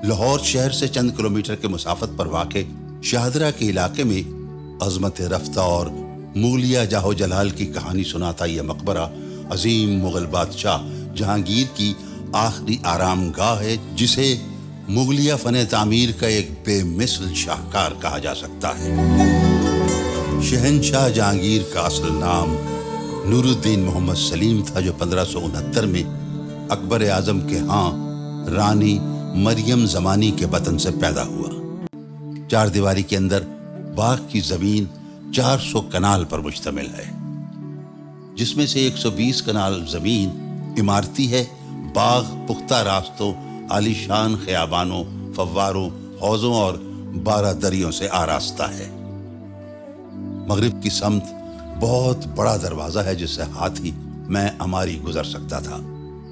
لاہور شہر سے چند کلومیٹر کے مسافت پر واقع شاہدرہ کے علاقے میں عظمت رفتہ اور مغلیہ جاہ و جلال کی کہانی سناتا یہ مقبرہ عظیم مغل بادشاہ جہانگیر کی آخری آرام گاہ ہے، جسے مغلیہ فن تعمیر کا ایک بے مثل شاہکار کہا جا سکتا ہے۔ شہنشاہ جہانگیر کا اصل نام نور الدین محمد سلیم تھا، جو 1569 میں اکبر اعظم کے ہاں رانی مریم زمانی کے بطن سے پیدا ہوا۔ چار دیواری کے اندر باغ کی زمین 400 کنال پر مشتمل ہے، جس میں سے 120 کنال زمین عمارتی ہے۔ باغ پختہ راستوں، عالیشان خیابانوں، فواروں، حوضوں اور 12 دریوں سے آراستہ ہے۔ مغرب کی سمت بہت بڑا دروازہ ہے، جس سے ہاتھی میں اماری گزر سکتا تھا۔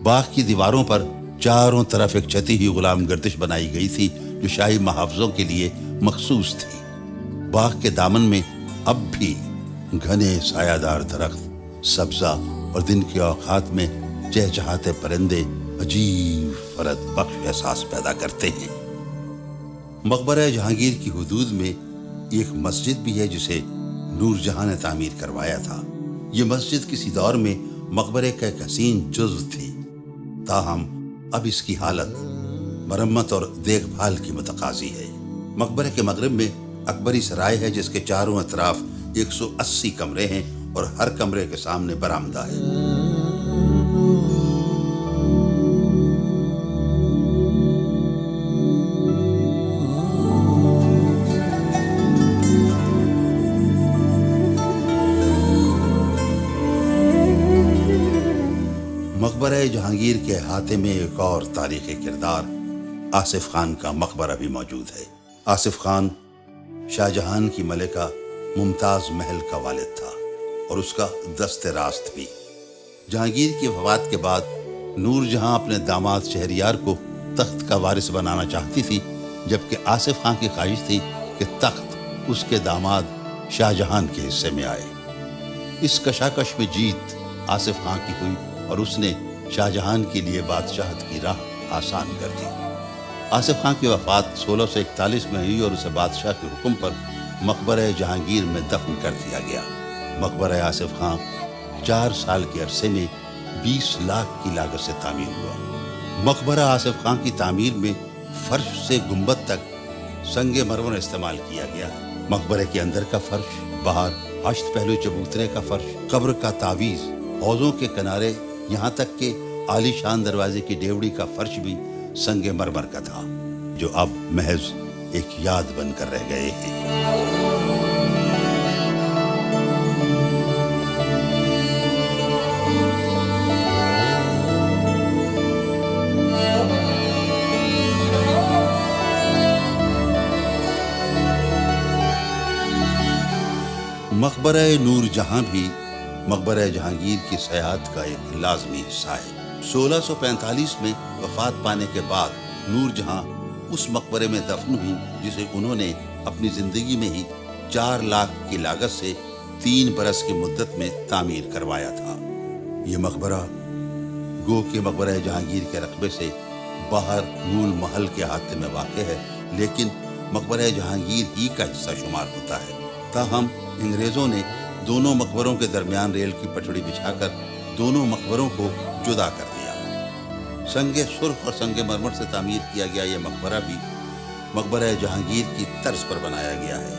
باغ کی دیواروں پر چاروں طرف ایک چھتی ہوئی غلام گردش بنائی گئی تھی، جو شاہی محافظوں کے لیے مخصوص تھی۔ باغ کے دامن میں اب بھی گھنے سایہ دار درخت، سبزہ اور دن کے اوقات میں چہچہاتے پرندے عجیب فرد بخش احساس پیدا کرتے ہیں۔ مقبرہ جہانگیر کی حدود میں ایک مسجد بھی ہے، جسے نور جہاں نے تعمیر کروایا تھا۔ یہ مسجد کسی دور میں مقبرے کا ایک حسین جزو تھی، تاہم اب اس کی حالت مرمت اور دیکھ بھال کی متقاضی ہے۔ مقبرے کے مغرب میں اکبری سرائے ہے، جس کے چاروں اطراف 180 کمرے ہیں اور ہر کمرے کے سامنے برآمدہ ہے۔ مقبرہ جہانگیر کے احاطے میں ایک اور تاریخی کردار آصف خان کا مقبرہ بھی موجود ہے۔ آصف خان شاہ جہان کی ملکہ ممتاز محل کا والد تھا اور اس کا دست راست بھی۔ جہانگیر کی وفات کے بعد نور جہاں اپنے داماد شہریار کو تخت کا وارث بنانا چاہتی تھی، جبکہ آصف خان کی خواہش تھی کہ تخت اس کے داماد شاہ جہان کے حصے میں آئے۔ اس کشاکش میں جیت آصف خان کی ہوئی اور اس نے شاہ جہان کے لیے بادشاہت کی راہ آسان کر دی۔ آصف خان کی وفات 1641 میں ہوئی اور اسے بادشاہ کے حکم پر مقبرہ جہانگیر میں دفن کر دیا گیا۔ مقبرہ آصف خان 4 سال کے عرصے میں 20 لاکھ کی لاگت سے تعمیر ہوا۔ مقبرہ آصف خان کی تعمیر میں فرش سے گنبد تک سنگ مرمر استعمال کیا گیا۔ مقبرے کے اندر کا فرش، باہر 8 پہلو چبوترے کا فرش، قبر کا تعویذ، حوضوں کے کنارے، یہاں تک کہ عالی شان دروازے کی ڈیوڑی کا فرش بھی سنگ مرمر کا تھا، جو اب محض ایک یاد بن کر رہ گئے ہیں۔ مقبرہ نور جہاں بھی مقبرہ جہانگیر کی سیاحت کا ایک لازمی حصہ ہے۔ 1645 میں وفات پانے کے بعد نور جہاں اس مقبرے میں دفن ہوئی، جسے انہوں نے اپنی زندگی میں ہی 4 لاکھ کی لاگت سے 3 برس کی مدت میں تعمیر کروایا تھا۔ یہ مقبرہ گو کے مقبرہ جہانگیر کے رقبے سے باہر نور محل کے احاطے میں واقع ہے، لیکن مقبرہ جہانگیر ہی کا حصہ شمار ہوتا ہے۔ تاہم انگریزوں نے دونوں مقبروں کے درمیان ریل کی پٹڑی بچھا کر دونوں مقبروں کو جدا کر دیا۔ سنگ سرخ اور سنگ مرمر سے تعمیر کیا گیا یہ مقبرہ بھی مقبرہ جہانگیر کی طرز پر بنایا گیا ہے،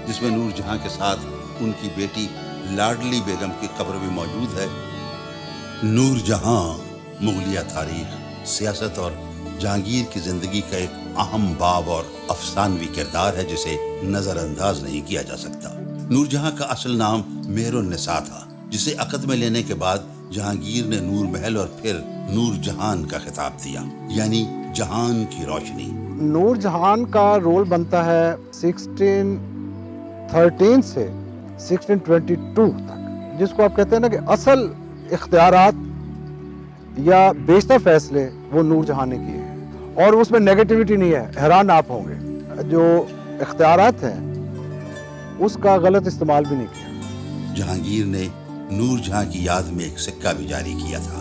جس میں نور جہاں کے ساتھ ان کی بیٹی لاڈلی بیگم کی قبر بھی موجود ہے۔ نور جہاں مغلیہ تاریخ، سیاست اور جہانگیر کی زندگی کا ایک اہم باب اور افسانوی کردار ہے، جسے نظر انداز نہیں کیا جا سکتا۔ نور جہاں کا اصل نام مہر النساء تھا، جسے عقد میں لینے کے بعد جہانگیر نے نور محل اور پھر نور جہان کا خطاب دیا، یعنی جہان کی روشنی۔ نور جہان کا رول بنتا ہے 1613 سے 1622 تک، جس کو آپ کہتے ہیں نا کہ اصل اختیارات یا بیشتر فیصلے وہ نور جہاں نے کیے ہیں، اور اس میں نیگیٹیوٹی نہیں ہے۔ حیران آپ ہوں گے، جو اختیارات ہیں اس کا غلط استعمال بھی نہیں کیا۔ جہانگیر نے نور جہاں کی یاد میں ایک سکہ بھی جاری کیا تھا۔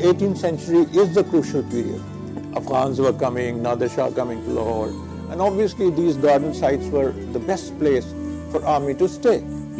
18th century is the crucial period. Afghans were coming, Nadir Shah coming to Lahore, and obviously these garden sites were the best place for army to stay.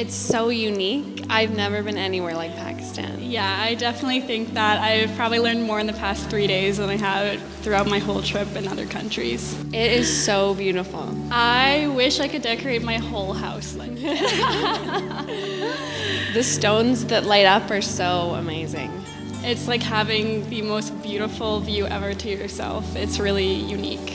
It's so unique. I've never been anywhere like Pakistan. Yeah, I definitely think that I've probably learned more in the past 3 days than I have throughout my whole trip in other countries. It is so beautiful. I wish I could decorate my whole house like that. The stones that light up are so amazing. It's like having the most beautiful view ever to yourself. It's really unique.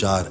4